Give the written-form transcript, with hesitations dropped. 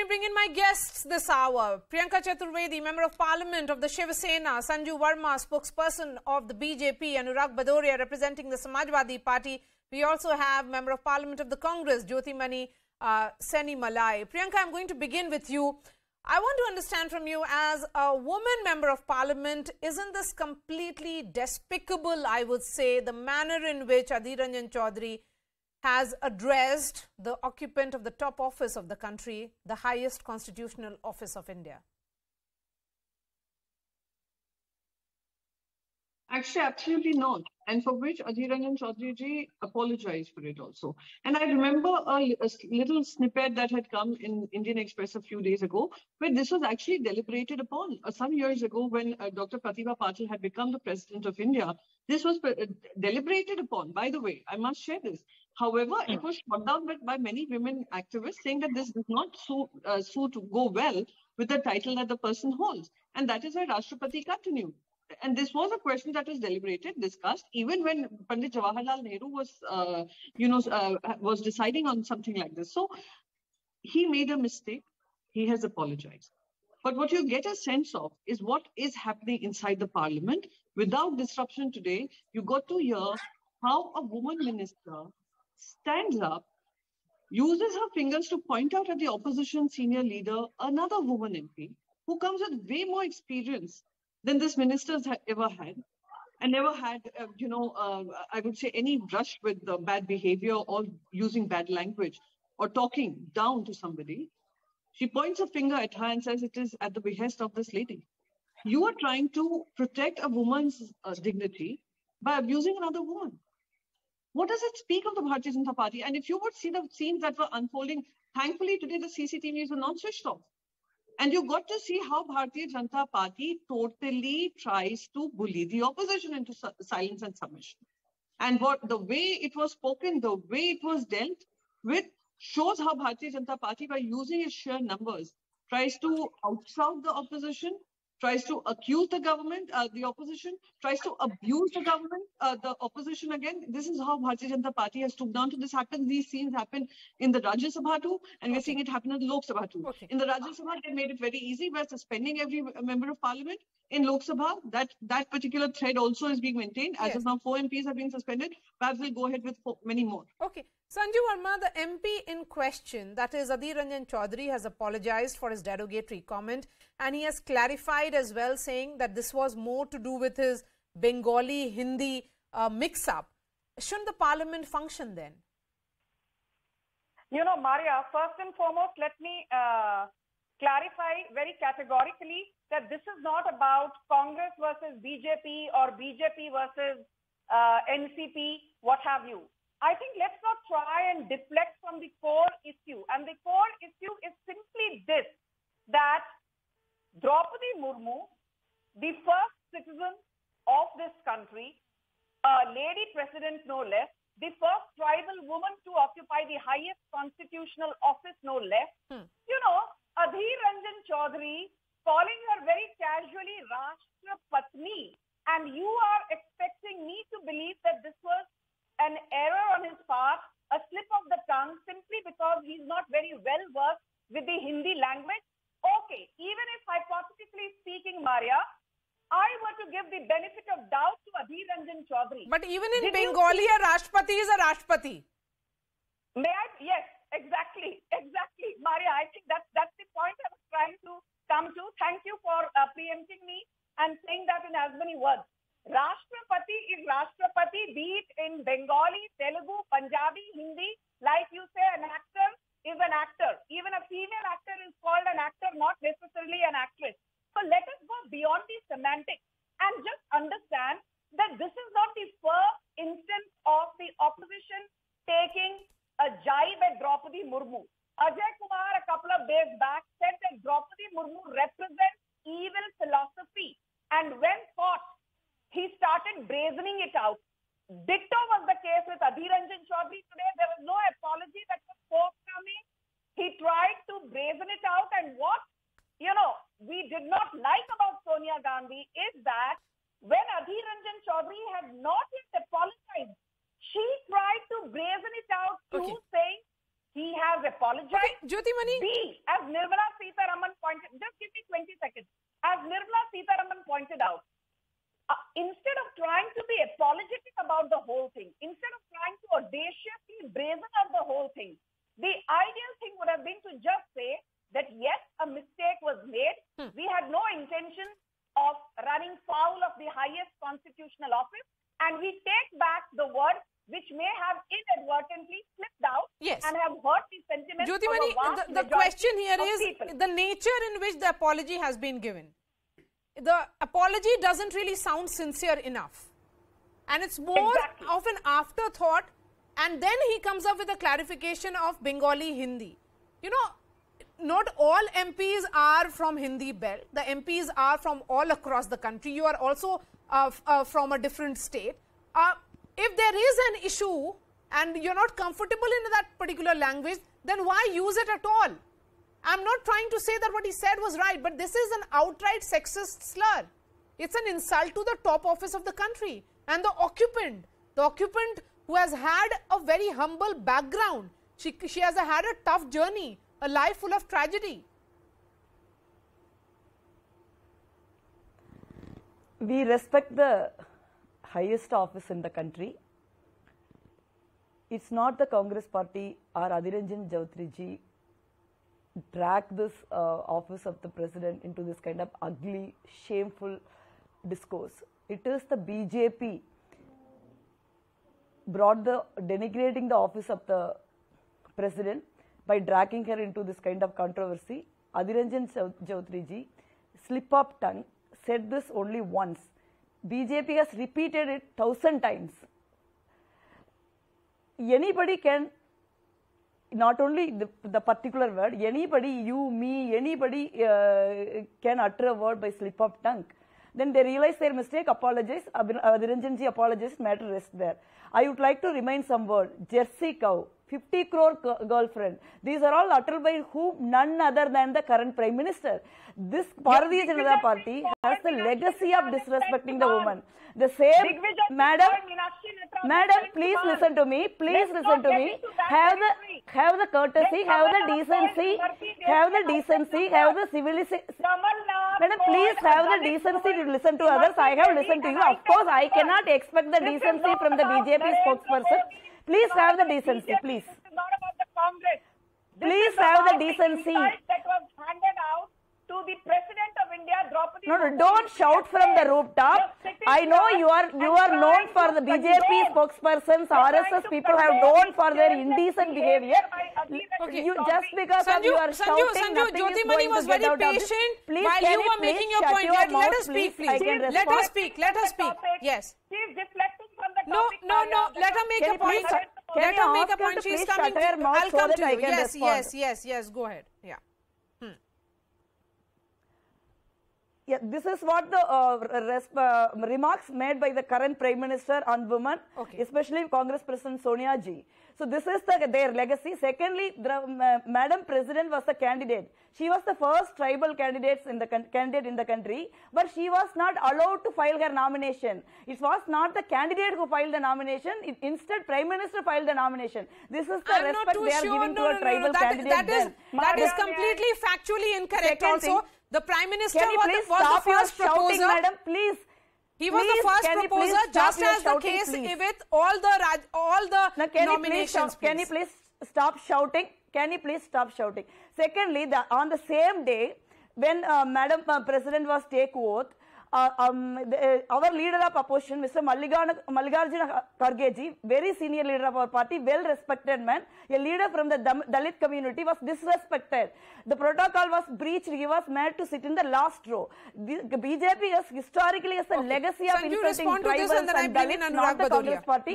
me bring in my guests this hour. Priyanka Chaturvedi, Member of Parliament of the Shiv Sena, Sanju Verma, spokesperson of the BJP, and Anurag Badoria, representing the Samajwadi Party. We also have Member of Parliament of the Congress, Jothimani Sennimalai. Priyanka, I'm going to begin with you. I want to understand from you, as a woman Member of Parliament, isn't this completely despicable, I would say, the manner in which Adhir Ranjan Chowdhury has addressed the occupant of the top office of the country, the highest constitutional office of India? Actually, absolutely not. And for which Adhir Ranjan Chowdhury ji apologized for it also. And I remember a little snippet that had come in Indian Express a few days ago, where this was actually deliberated upon. Some years ago, when Dr. Pratibha Patil had become the President of India, this was deliberated upon. By the way, I must share this. However, it was shot down by many women activists, saying that this does not suit go well with the title that the person holds. And that is why Rashtrapatni continued. And this was a question that was deliberated, discussed, even when Pandit Jawaharlal Nehru was deciding on something like this. So he made a mistake. He has apologized. But what you get a sense of is what is happening inside the parliament. Without disruption today, you got to hear how a woman minister stands up, uses her fingers to point out at the opposition senior leader, another woman MP, who comes with way more experience than this minister has ever had, and never had, I would say, any brush with bad behavior or using bad language or talking down to somebody. She points a finger at her and says it is at the behest of this lady. You are trying to protect a woman's dignity by abusing another woman. What does it speak of the Bharatiya Janata Party? And if you would see the scenes that were unfolding, thankfully today the CCTVs were not switched off. And you got to see how Bharatiya Janata Party totally tries to bully the opposition into silence and submission. And the way it was spoken, the way it was dealt with, shows how Bharatiya Janata Party, by using its sheer numbers, tries to outshout the opposition, tries to accuse the government, the opposition, tries to abuse the government, the opposition again. This is how Bharatiya Janata Party has stood down to this happen. These scenes happen in the Rajya Sabha too, and we're seeing it happen in the Lok Sabha too. In the Rajya Sabha, they made it very easy by suspending every member of parliament. In Lok Sabha, that particular thread also is being maintained. As of now, 4 MPs have been suspended. Perhaps we'll go ahead with many more. Okay. Sanju Verma, the MP in question, that is Adhir Ranjan Chowdhury, has apologized for his derogatory comment, and he has clarified as well, saying that this was more to do with his Bengali Hindi mix-up. Shouldn't the parliament function then? You know, Maria, first and foremost, let me clarify very categorically that this is not about Congress versus BJP or BJP versus NCP, what have you. I think let's not try and deflect from the core issue. And the core issue is simply this, that Droupadi Murmu, the first citizen of this country, a lady president no less, the first tribal woman to occupy the highest constitutional office no less, you know, Adhir Ranjan Chowdhury calling her very casually Rashtrapatni, and you are expecting me to believe that this was an error on his part, a slip of the tongue, simply because he's not very well versed with the Hindi language. Okay, even if hypothetically speaking, Maria, I were to give the benefit of doubt to Adhir Ranjan Chowdhury. But even in Bengali, a Rashtrapati is a Rashtrapati. May I? Yes, exactly. Maria, I think that's the point I was trying to come to. Thank you for preempting me and saying that in as many words. Rashtrapati is Rashtrapati, be it in Bengali, Telugu, Punjabi, Hindi. Like you say, an actor is an actor. Even a female actor is called an actor, not necessarily an actress. So let us go beyond the semantics and just understand that this is not the first instance of the opposition taking a jibe at Droupadi Murmu. Ajay Kumar, a couple of days back, said that Droupadi Murmu represents evil philosophy. And when caught, he started brazening it out. Ditto was the case with Adhir Ranjan Chowdhury today. There was no apology that was forthcoming. He tried to brazen it out. And what, we did not like about Sonia Gandhi is that when Adhir Ranjan Chowdhury had not yet apologized, she tried to brazen it out too, saying he has apologized. Jyotimani. B, as Nirmala say that yes, a mistake was made. We had no intention of running foul of the highest constitutional office, and we take back the word which may have inadvertently slipped out and have hurt the sentiments Jyothimani, of a vast the question here is people. the nature in which the apology has been given. The apology doesn't really sound sincere enough. And it's more of an afterthought, and then he comes up with a clarification of Bengali Hindi. You know, not all MPs are from Hindi belt. The MPs are from all across the country. You are also from a different state. If there is an issue and you're not comfortable in that particular language, then why use it at all? I'm not trying to say that what he said was right, but this is an outright sexist slur. It's an insult to the top office of the country. And the occupant who has had a very humble background, she has had a tough journey, a life full of tragedy. We respect the highest office in the country. It's not the Congress party or Adhir Ranjan Chowdhury ji drag this office of the president into this kind of ugly, shameful discourse. It is the BJP brought the denigrating the office of the president by dragging her into this kind of controversy. Adhir Ranjan Chowdhury ji, slip of tongue, said this only once. BJP has repeated it 1,000 times. Anybody can, not only the particular word, anybody, you, me, anybody can utter a word by slip of tongue. Then they realize their mistake, apologize, Adhir Ranjan ji apologized, matter rests there. I would like to remind some word, Jersey cow, 50 crore girlfriend. These are all uttered by whom? None other than the current Prime Minister. This Bharatiya Janata Party has the legacy of disrespecting the woman. The same, madam, please listen to me. Please listen to me. Have the courtesy, have the decency, have the civility. Madam, please have the decency to listen to others. I have listened to you. Of course, I cannot expect the decency from the BJP spokesperson. Please have the decency, please. This is not about the Congress. Please have the decency. That was handed out to the President of India, Droupadi. No, don't shout from the rooftop. I know you are known for the BJP spokespersons, RSS people have known for their indecent behavior. Okay. You just because of you are shouting, Sanju, nothing is Jyothimani going was to get very out of this. patient Please, while you were making your point. Let us speak, please. Let her speak. Let her speak. Yes. She is deflecting from the No, topic. let her make a point. Let her make a point. She's coming. I'll come to you. Yes. Go ahead. Yeah. Yeah, this is what the remarks made by the current Prime Minister on women, especially Congress President Sonia ji. So this is their legacy. Secondly, Madam President was the candidate. She was the first tribal candidate in the country, but she was not allowed to file her nomination. It was not the candidate who filed the nomination. Instead, Prime Minister filed the nomination. This is the respect they are giving to a tribal candidate. That is completely factually incorrect. Second Also, thing, the Prime Minister can you was please the stop first your shouting, proposer. madam, please. He was the first proposer, just as the case with all the nominations. Can you please stop shouting? Can you please stop shouting? Secondly, on the same day, when Madam President was take oath, our leader of opposition, Mr. Mallikarjuna Kharge ji, very senior leader of our party, well-respected man, a leader from the Dalit community, was disrespected. The protocol was breached. He was made to sit in the last row. The BJP has historically has a legacy of Sanju, insulting respond to this tribals and then I bring in Dalits, Anurag not the Badoria. Congress party.